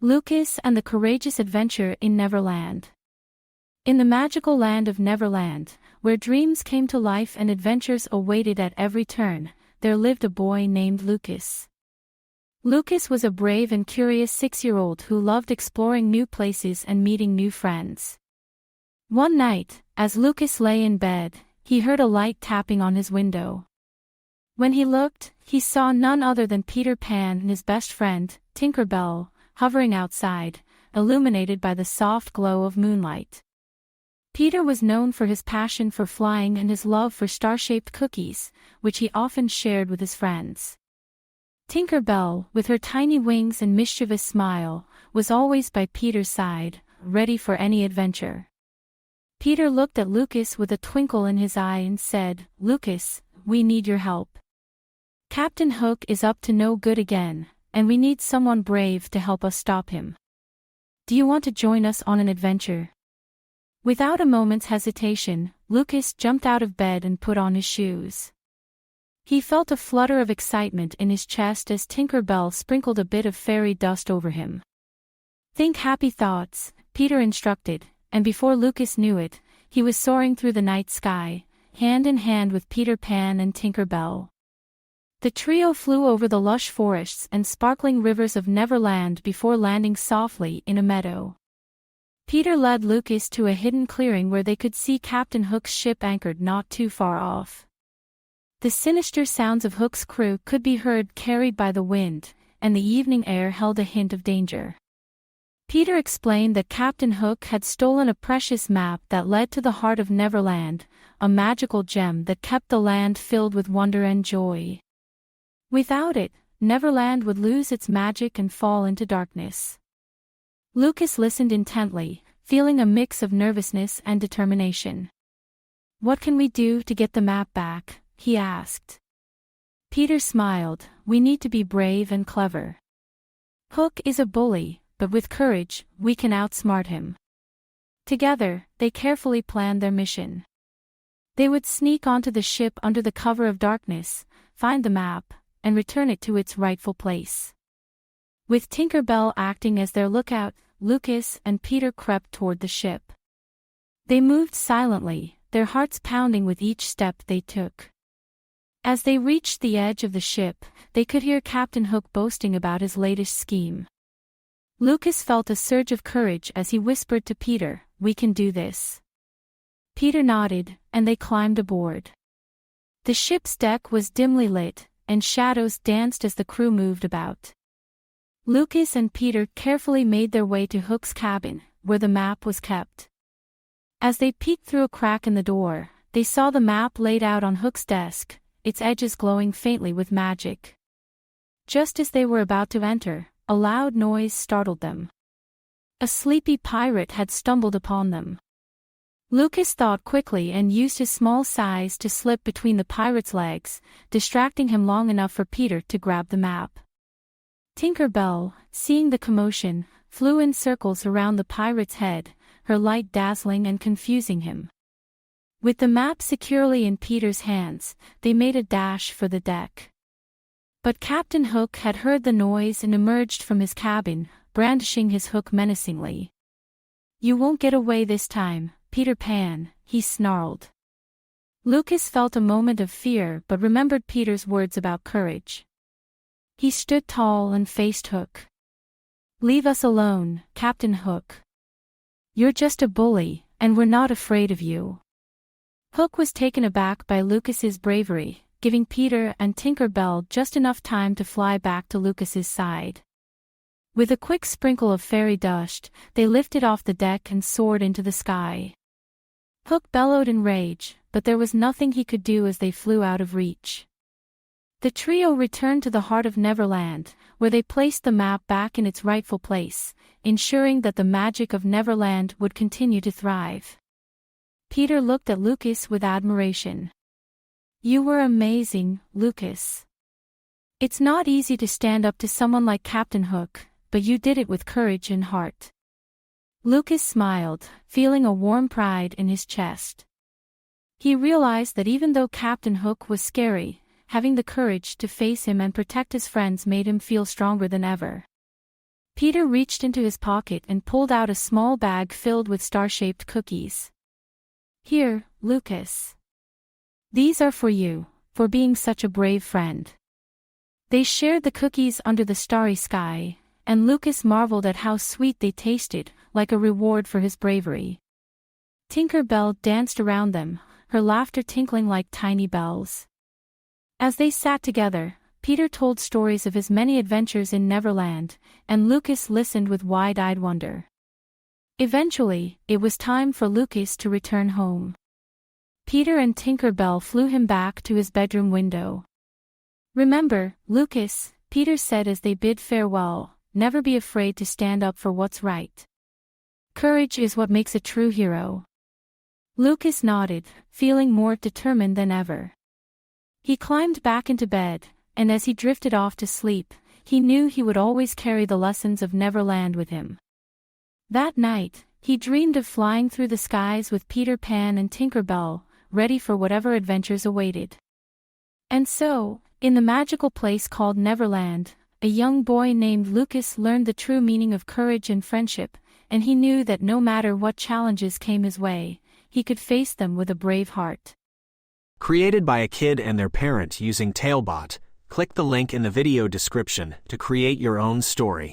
Lucas and the Courageous Adventure in Neverland. In the magical land of Neverland, where dreams came to life and adventures awaited at every turn, there lived a boy named Lucas. Lucas was a brave and curious 6-year-old who loved exploring new places and meeting new friends. One night, as Lucas lay in bed, he heard a light tapping on his window. When he looked, he saw none other than Peter Pan and his best friend, Tinker Bell, hovering outside, illuminated by the soft glow of moonlight. Peter was known for his passion for flying and his love for star-shaped cookies, which he often shared with his friends. Tinker Bell, with her tiny wings and mischievous smile, was always by Peter's side, ready for any adventure. Peter looked at Lucas with a twinkle in his eye and said, "Lucas, we need your help. Captain Hook is up to no good again, and we need someone brave to help us stop him. Do you want to join us on an adventure?" Without a moment's hesitation, Lucas jumped out of bed and put on his shoes. He felt a flutter of excitement in his chest as Tinker Bell sprinkled a bit of fairy dust over him. "Think happy thoughts," Peter instructed, and before Lucas knew it, he was soaring through the night sky, hand in hand with Peter Pan and Tinker Bell. The trio flew over the lush forests and sparkling rivers of Neverland before landing softly in a meadow. Peter led Lucas to a hidden clearing where they could see Captain Hook's ship anchored not too far off. The sinister sounds of Hook's crew could be heard carried by the wind, and the evening air held a hint of danger. Peter explained that Captain Hook had stolen a precious map that led to the heart of Neverland, a magical gem that kept the land filled with wonder and joy. Without it, Neverland would lose its magic and fall into darkness. Lucas listened intently, feeling a mix of nervousness and determination. "What can we do to get the map back?" he asked. Peter smiled. "We need to be brave and clever. Hook is a bully, but with courage, we can outsmart him." Together, they carefully planned their mission. They would sneak onto the ship under the cover of darkness, find the map, and return it to its rightful place. With Tinker Bell acting as their lookout, Lucas and Peter crept toward the ship. They moved silently, their hearts pounding with each step they took. As they reached the edge of the ship, they could hear Captain Hook boasting about his latest scheme. Lucas felt a surge of courage as he whispered to Peter, "We can do this." Peter nodded, and they climbed aboard. The ship's deck was dimly lit, and shadows danced as the crew moved about. Lucas and Peter carefully made their way to Hook's cabin, where the map was kept. As they peeked through a crack in the door, they saw the map laid out on Hook's desk, its edges glowing faintly with magic. Just as they were about to enter, a loud noise startled them. A sleepy pirate had stumbled upon them. Lucas thought quickly and used his small size to slip between the pirate's legs, distracting him long enough for Peter to grab the map. Tinker Bell, seeing the commotion, flew in circles around the pirate's head, her light dazzling and confusing him. With the map securely in Peter's hands, they made a dash for the deck. But Captain Hook had heard the noise and emerged from his cabin, brandishing his hook menacingly. "You won't get away this time, Peter Pan," he snarled. Lucas felt a moment of fear but remembered Peter's words about courage. He stood tall and faced Hook. "Leave us alone, Captain Hook. You're just a bully, and we're not afraid of you." Hook was taken aback by Lucas's bravery, giving Peter and Tinker Bell just enough time to fly back to Lucas's side. With a quick sprinkle of fairy dust, they lifted off the deck and soared into the sky. Hook bellowed in rage, but there was nothing he could do as they flew out of reach. The trio returned to the heart of Neverland, where they placed the map back in its rightful place, ensuring that the magic of Neverland would continue to thrive. Peter looked at Lucas with admiration. "You were amazing, Lucas. It's not easy to stand up to someone like Captain Hook, but you did it with courage and heart." Lucas smiled, feeling a warm pride in his chest. He realized that even though Captain Hook was scary, having the courage to face him and protect his friends made him feel stronger than ever. Peter reached into his pocket and pulled out a small bag filled with star-shaped cookies. "Here, Lucas. These are for you, for being such a brave friend." They shared the cookies under the starry sky, and Lucas marveled at how sweet they tasted, like a reward for his bravery. Tinker Bell danced around them, her laughter tinkling like tiny bells. As they sat together, Peter told stories of his many adventures in Neverland, and Lucas listened with wide-eyed wonder. Eventually, it was time for Lucas to return home. Peter and Tinker Bell flew him back to his bedroom window. "Remember, Lucas," Peter said as they bid farewell, "never be afraid to stand up for what's right. Courage is what makes a true hero." Lucas nodded, feeling more determined than ever. He climbed back into bed, and as he drifted off to sleep, he knew he would always carry the lessons of Neverland with him. That night, he dreamed of flying through the skies with Peter Pan and Tinker Bell, ready for whatever adventures awaited. And so, in the magical place called Neverland, a young boy named Lucas learned the true meaning of courage and friendship, and he knew that no matter what challenges came his way, he could face them with a brave heart. Created by a kid and their parent using Talebot, click the link in the video description to create your own story.